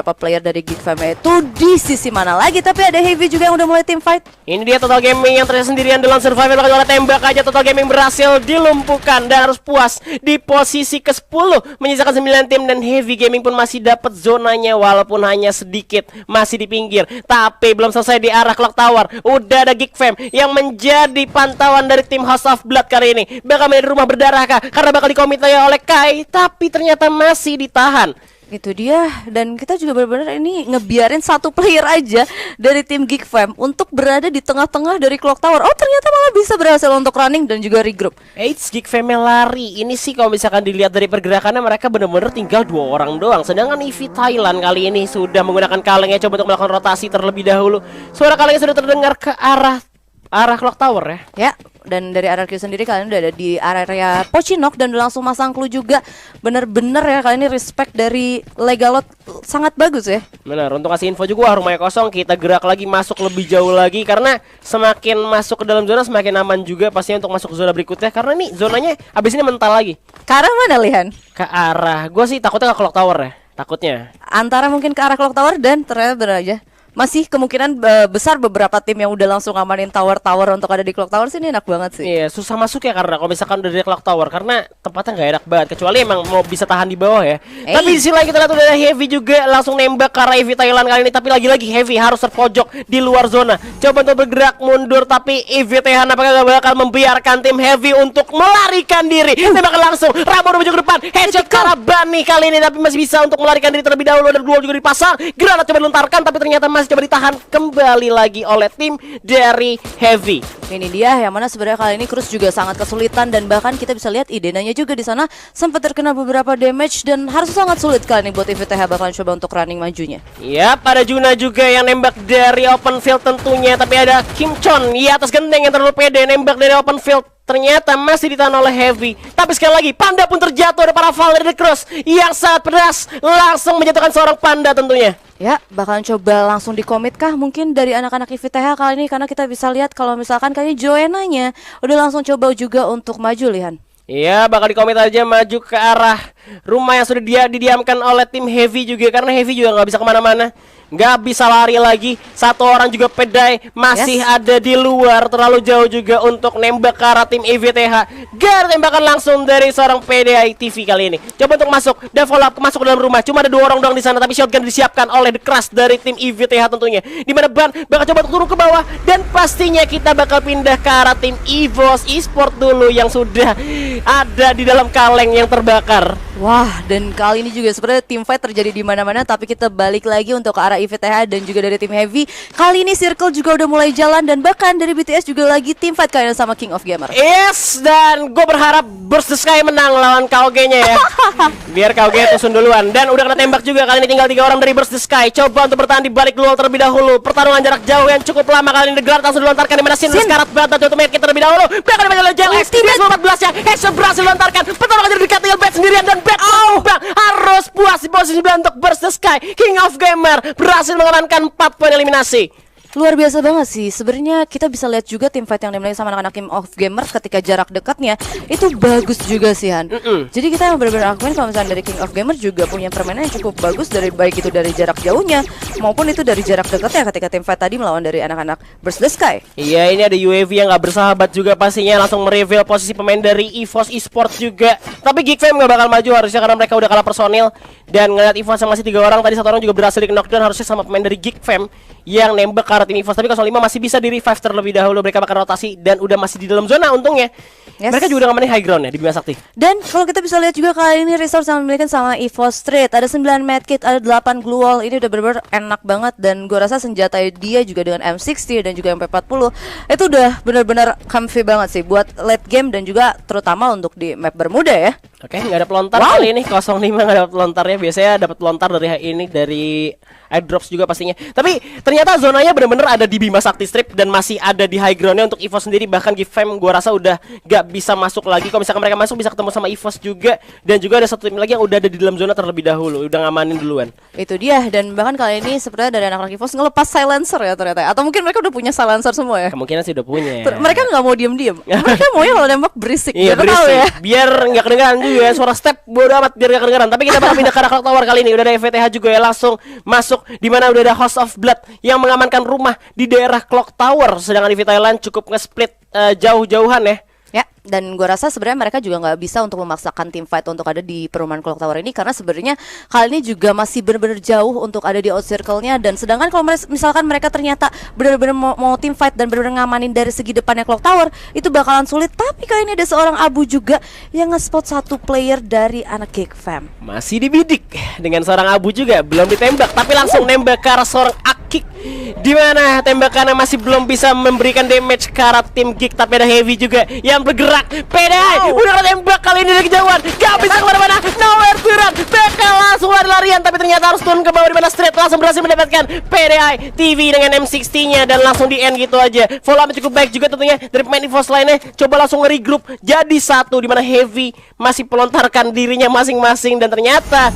beberapa player dari Geek Fam itu di sisi mana lagi, tapi ada Heavy juga yang udah mulai team fight. Ini dia Total Gaming yang ternyata sendirian dalam survival. Kalau tembak aja Total Gaming berhasil dilumpuhkan dan harus puas di posisi ke-10 menyisakan 9 tim, dan Heavy Gaming pun masih dapat zonanya walaupun hanya sedikit, masih di pinggir. Tapi belum selesai di arah Clock Tower. Udah ada Geek Fam yang menjadi pantauan dari tim House of Blood kali ini. Bakal menjadi rumah berdarah kah? Karena bakal dikomit oleh Kai, tapi ternyata masih ditahan. Itu dia, dan kita juga benar-benar ini ngebiarin satu player aja dari tim Geek Fam untuk berada di tengah-tengah dari Clock Tower. Oh, ternyata malah bisa berhasil untuk running dan juga regroup. Geek Fam lari. Ini sih kalau misalkan dilihat dari pergerakannya, mereka benar-benar tinggal 2 orang doang. Sedangkan EV Thailand kali ini sudah menggunakan kalengnya, coba untuk melakukan rotasi terlebih dahulu. Suara kalengnya sudah terdengar ke arah Clock Tower ya. Ya, dan dari RRQ sendiri kalian udah ada di area Pochinok dan langsung masang clue juga. Bener-bener ya, kali ini respect dari Legalot sangat bagus ya. Benar, untuk kasih info juga, rumahnya kosong. Kita gerak lagi, masuk lebih jauh lagi, karena semakin masuk ke dalam zona semakin aman juga pastinya untuk masuk ke zona berikutnya. Karena nih zonanya abis ini mental lagi. Ke arah mana, Lihan? Ke arah, gue sih takutnya ke Clock Tower ya. Takutnya antara mungkin ke arah Clock Tower, dan ternyata bener aja masih kemungkinan besar beberapa tim yang udah langsung ngamanin tower-tower untuk ada di Clock Tower. Sini enak banget sih. Iya, susah masuk ya karena kalau misalkan udah dari Clock Tower, karena tempatnya nggak enak banget, kecuali emang mau bisa tahan di bawah ya. Tapi di sisi lain kita lihat udah ada Heavy juga langsung nembak ke arah EV Thailand kali ini, tapi lagi-lagi Heavy harus terpojok di luar zona. Coba untuk bergerak mundur, tapi EV Thailand apakah gak bakal membiarkan tim Heavy untuk melarikan diri. Tembakan langsung, Rambo menuju ke depan, headshot ke arah Bani kali ini, tapi masih bisa untuk melarikan diri terlebih dahulu. Ada duel juga dipasang, granat coba dilontarkan, tapi ternyata masih coba ditahan kembali lagi oleh tim dari Heavy. Ini dia yang mana sebenarnya kali ini Cruz juga sangat kesulitan, dan bahkan kita bisa lihat Idenanya juga di sana sempat terkena beberapa damage, dan harus sangat sulit kali ini buat EVTH bakalan coba untuk running majunya. Ya, pada Juna juga yang nembak dari open field tentunya, tapi ada Kim Chon di atas genteng yang terlalu pede nembak dari open field. Ternyata masih ditahan oleh Heavy. Tapi sekali lagi Panda pun terjatuh. Ada para Val dari The Cross yang sangat pedas, langsung menjatuhkan seorang Panda tentunya. Ya, bakalan coba langsung dikomit kah mungkin dari anak-anak IVTH kali ini, karena kita bisa lihat kalau misalkan kayaknya Joanna-nya udah langsung coba juga untuk maju, Lihan. Iya, bakal dikomit aja maju ke arah rumah yang sudah didiamkan oleh tim Heavy juga, karena Heavy juga nggak bisa kemana-mana, nggak bisa lari lagi. Satu orang juga pedai masih ada di luar, terlalu jauh juga untuk nembak ke arah tim EVTH. Gar tembakan langsung dari seorang PDI TV kali ini. Coba untuk masuk dan follow up masuk ke dalam rumah. Cuma ada 2 orang doang di sana, tapi shotgun disiapkan oleh The Crush dari tim EVTH tentunya. Di mana Ban bakal coba turun ke bawah, dan pastinya kita bakal pindah ke arah tim EVOS Esport dulu yang sudah ada di dalam kaleng yang terbakar. Wah, dan kali ini juga sebenarnya team fight terjadi di mana-mana, tapi kita balik lagi untuk ke arah IVTH dan juga dari tim Heavy. Kali ini Circle juga udah mulai jalan, dan bahkan dari BTS juga lagi team fight kalian sama King of Gamer. Yes, dan gue berharap Burst the Sky menang lawan KOG-nya ya. Biar KOG tusun duluan, dan udah kena tembak juga. Kali ini tinggal 3 orang dari Burst the Sky. Coba untuk bertahan di balik luar terlebih dahulu. Pertarungan jarak jauh yang cukup lama kali ini. The Guard langsung dilontarkan di mana Sin sekarat banget untuk main kita terlebih dahulu. Bahkan di mana JLX 14 ya. Headshot berhasil dilontarkan. Pertarungan jadi dekat tinggal Bat sendirian, dan Bat harus puas di posisi 9 untuk Burst the Sky. King of Gamer berhasil mengamankan 4 poin eliminasi. Luar biasa banget sih. Sebenarnya kita bisa lihat juga tim fight yang dimiliki sama anak-anak King of Gamers ketika jarak dekatnya itu bagus juga sih, Han. Jadi kita yang benar-benar akuin kalau misalnya dari King of Gamers juga punya permainan yang cukup bagus, dari baik itu dari jarak jauhnya maupun itu dari jarak dekatnya ketika tim fight tadi melawan dari anak-anak Burst the Sky. Iya, ini ada UAV yang gak bersahabat juga pastinya, langsung mereveal posisi pemain dari EVOS Esport juga. Tapi Geek Fam gak bakal maju harusnya karena mereka udah kalah personil, dan ngeliat EVOS yang masih 3 orang tadi, 1 orang juga berhasil di knockdown harusnya sama pemain dari Geek Fam yang nembak ke arah tim EVOS. Tapi 05 masih bisa di revive terlebih dahulu. Mereka bakal rotasi dan udah masih di dalam zona untungnya. Mereka juga udah ngamanin high ground ya di Bima Sakti. Dan kalau kita bisa lihat juga kali ini resource yang dimiliki sama EVOS Street, ada 9 medkit, ada 8 glue wall. Ini udah bener-bener enak banget, dan gue rasa senjata dia juga dengan M60 dan juga MP40 itu udah bener-bener comfy banget sih buat late game, dan juga terutama untuk di map Bermuda ya. Oke, nggak ada pelontar kali ini. 05 nggak ada pelontarnya. Biasanya dapat pelontar dari ini, dari airdrops juga pastinya. Tapi ternyata ternyata zonanya benar-benar ada di Bima Sakti Strip dan masih ada di high groundnya untuk EVOS sendiri. Bahkan Gfam gua rasa udah gak bisa masuk lagi. Kalau misalkan mereka masuk bisa ketemu sama EVOS juga. Dan juga ada satu tim lagi yang udah ada di dalam zona terlebih dahulu, udah ngamanin duluan. Itu dia, dan bahkan kali ini sepertinya dari anak-anak EVOS ngelepas silencer ya ternyata. Atau mungkin mereka udah punya silencer semua ya. Kemungkinan sih udah punya. Mereka nggak mau diem-diem. Mereka maunya kalau nembak berisik. Iya, Tahu berisik. ya. Biar nggak kedengeran juga ya. Suara step bodo amat biar nggak kedengeran. Tapi kita bakal pindah ke arah Clock Tower kali ini. Udah ada FVTH juga ya, langsung masuk di mana udah ada House of Blood yang mengamankan rumah di daerah Clock Tower. Sedangkan di Thailand cukup nge-split jauh-jauhan ya. Ya, dan gue rasa sebenarnya mereka juga nggak bisa untuk memaksakan tim fight untuk ada di perumahan Clock Tower ini, karena sebenarnya kali ini juga masih benar-benar jauh untuk ada di out circle-nya. Dan sedangkan kalau misalkan mereka ternyata benar-benar mau tim fight dan benar-benar ngamanin dari segi depannya Clock Tower, itu bakalan sulit. Tapi kali ini ada seorang Abu juga yang nge-spot satu player dari anak Gfam. Masih dibidik dengan seorang Abu juga, belum ditembak tapi langsung nembak ke arah seorang Akik, di mana tembakannya masih belum bisa memberikan damage ke arah tim Geek. Tapi ada Heavy juga yang bergerak. Pedai udah kena tembak kali ini dari kejauhan, gak bisa kemana-mana, nowhere to run. BK langsung lari-larian, tapi ternyata harus turun ke bawah, di mana Straight langsung berhasil mendapatkan PDI TV dengan M60-nya dan langsung di end gitu aja. Follow up cukup baik juga tentunya dari pemain EVOS lainnya. Coba langsung regroup jadi satu, di mana Heavy masih pelontarkan dirinya masing-masing dan ternyata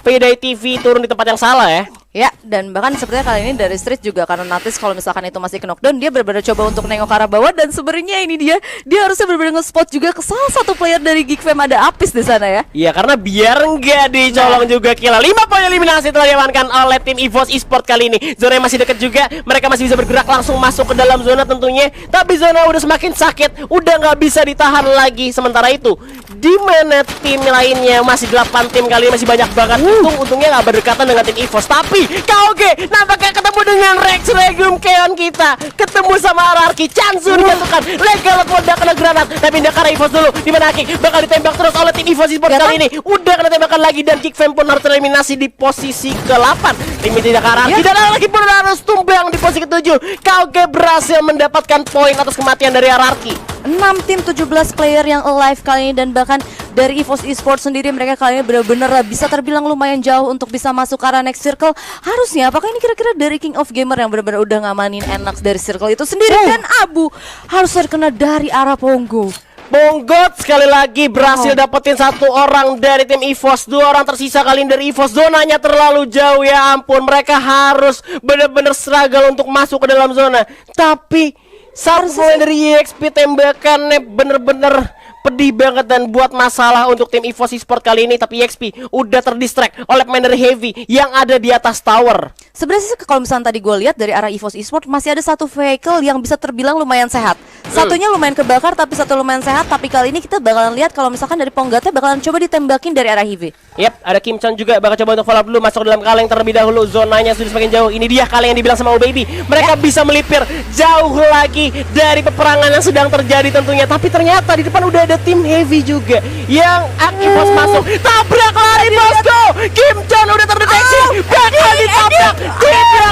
PDI TV turun di tempat yang salah ya. Ya, dan bahkan sepertinya kali ini dari Street juga karena notice kalau misalkan itu masih ke knockdown, dia benar-benar coba untuk nengok ke arah bawah. Dan sebenarnya ini dia harusnya benar-benar nge-spot juga ke salah satu player dari Gfam, ada Apis di sana ya. Iya, karena biar nggak dicolong juga kila. 5 poin eliminasi telah diamankan oleh tim EVOS Esport kali ini. Zona yang masih dekat juga, mereka masih bisa bergerak langsung masuk ke dalam zona tentunya. Tapi zona udah semakin sakit, udah nggak bisa ditahan lagi. Sementara itu, di mana tim lainnya masih 8 tim kali ini masih banyak banget. Untungnya nggak berdekatan dengan tim EVOS. Tapi KOG nampaknya ketemu dengan Rex Regum Keon kita, ketemu sama Ararki. Chansu dijatuhkan, legal udah kena granat, tapi pindah ke arah EVOS dulu, di mana Akik bakal ditembak terus oleh tim EVOS Esport kali ini. Udah kena tembakan lagi dan Gfam pun harus tereliminasi di posisi ke-8. Tim tidak ke Ararki dan lagi pun harus tumbang di posisi ke-7. KOG berhasil mendapatkan poin atas kematian dari Ararki. 6 tim 17 player yang alive kali ini, dan bahkan dari EVOS Esports sendiri mereka kali ini benar-benar bisa terbilang lumayan jauh untuk bisa masuk ke arah next circle. Harusnya apakah ini kira-kira dari King of Gamer yang benar-benar udah ngamanin enak dari circle itu sendiri, dan Abu harus terkena dari arah Pongo. Bonggot sekali lagi berhasil dapetin satu orang dari tim EVOS. 2 orang tersisa kali ini dari EVOS. Zonanya terlalu jauh, ya ampun. Mereka harus benar-benar struggle untuk masuk ke dalam zona. Tapi satu poin dari EXP tembakannya bener-bener pedih banget dan buat masalah untuk tim EVOS Esport kali ini. Tapi EXP udah terdistract oleh pemain dari Heavy yang ada di atas tower. Sebenarnya sih kalau misalnya tadi gue lihat dari arah EVOS Esport masih ada satu vehicle yang bisa terbilang lumayan sehat. Satunya lumayan kebakar tapi satu lumayan sehat. Tapi kali ini kita bakalan lihat kalau misalkan dari Ponggatnya bakalan coba ditembakin dari arah Heavy. Yep, ada Kim Chan juga bakal coba untuk follow up dulu, masuk ke dalam kaleng terlebih dahulu. Zonanya sudah semakin jauh. Ini dia kaleng yang dibilang sama Baby. Mereka bisa melipir jauh lagi dari peperangan yang sedang terjadi tentunya. Tapi ternyata di depan udah ada tim Heavy juga yang EVOS masuk. Tabrak lari bosku. Kim Chan udah terdeteksi. Bakal ditabrak.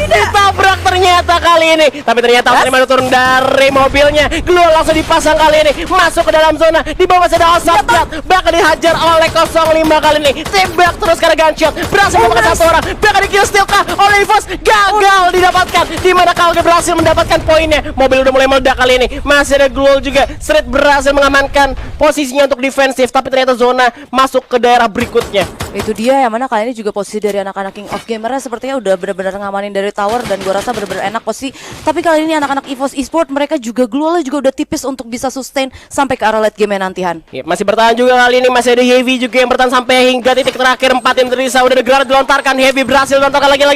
Ditabrak ternyata kali ini. Tapi ternyata Otterman turun dari mobilnya. Glue langsung dipasang kali ini. Masuk ke dalam zona. Di bawah ada Osablat. Bakal dihajar oleh 05 kali ini. Tembak terus karena gunshot. Berhasil memakan satu orang. Bakal di kill steal kah oleh EVOS. Gagal didapatkan. Dimana KOG berhasil mendapatkan poinnya. Mobil udah mulai meledak kali ini. Masih ada Glue juga. Street berhasil mengamankan posisinya untuk defensif. Tapi ternyata zona masuk ke daerah berikutnya. Itu dia yang mana kali ini juga posisi dari anak-anak King of Gamer sepertinya udah benar-benar ngamanin dari tower, dan gua rasa benar-benar enak posisi. Tapi kali ini anak-anak EVOS Esport mereka juga Glue juga udah tipis untuk bisa sustain sampai ke arah late game nantian. Ya, masih bertahan juga kali ini. Masih ada Heavy juga yang bertahan sampai hingga titik terakhir. 4 tim tersisa. Udah ada granat dilontarkan. Heavy berhasil dilontarkan lagi oleh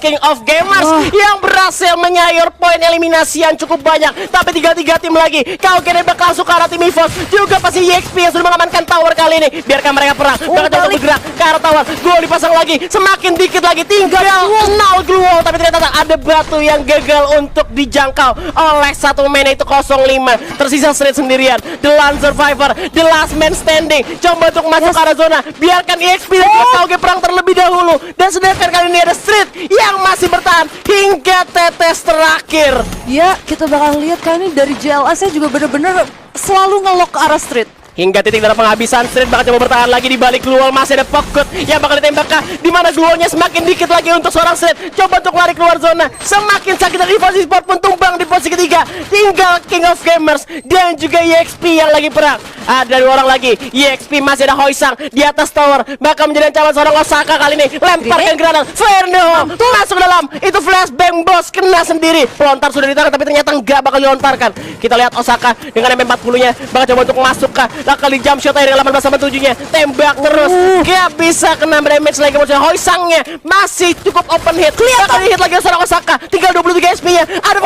King of Gamers yang berhasil menyayur poin eliminasi yang cukup banyak. Tapi 3 tim lagi. Kau kira bakal langsung ke arah tim EVOS. Juga pasti EXP yang sudah mengamankan tower kali ini. Biarkan mereka perang. Bakal coba bergerak ke arah tower. Gol dipasang lagi. Semakin dikit lagi. Tinggal 0 Glue. Tapi ternyata ada batu yang gagal untuk dijangkau oleh satu pemain, itu 05. Tersisa Street sendirian. The lone survivor, the last man standing. Coba untuk masuk ke arah zona. Biarkan EXP dan KOG perang terlebih dahulu. Dan sedangkan kali ini ada Street yang masih bertahan hingga tetes terakhir. Ya, kita bakal lihat kali ini dari JLS nya juga bener-bener selalu ngelok ke arah Street. hingga titik darah penghabisan. Street bakal coba bertahan lagi di balik Gluol, masih ada Pocket yang bakal ditembak kah? Di mana Gluolnya semakin dikit lagi untuk seorang Street, coba untuk lari keluar zona, semakin sakit dari EVOS Esports pun tumbang di posisi ketiga. Tinggal King of Gamers dan juga EXP yang lagi perang. Ada 2 orang lagi, EXP masih ada Hoisang di atas tower, bakal menjadi ancaman seorang Osaka kali ini. Lemparkan granat, Verno masuk dalam, itu flashbang bos, kena sendiri. Pelontar sudah ditarik tapi ternyata nggak bakal dilontarkan. Kita lihat Osaka dengan MP40-nya bakal coba untuk masuk kah, bakal di jump shot aja dengan 18 sama 7-nya, tembak terus, nggak bisa kena damage lagi. Maksudnya Hoisangnya masih cukup open hit, bakal di hit lagi seorang Osaka, tinggal 23 SP-nya. Ada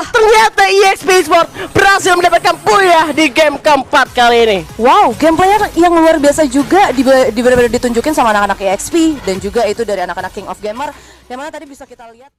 ternyata EXP Esports berhasil mendapatkan puyah di game keempat kali ini. Wow, gameplaynya yang luar biasa juga ditunjukin sama anak-anak EXP dan juga itu dari anak-anak King of Gamer, yang mana tadi bisa kita lihat.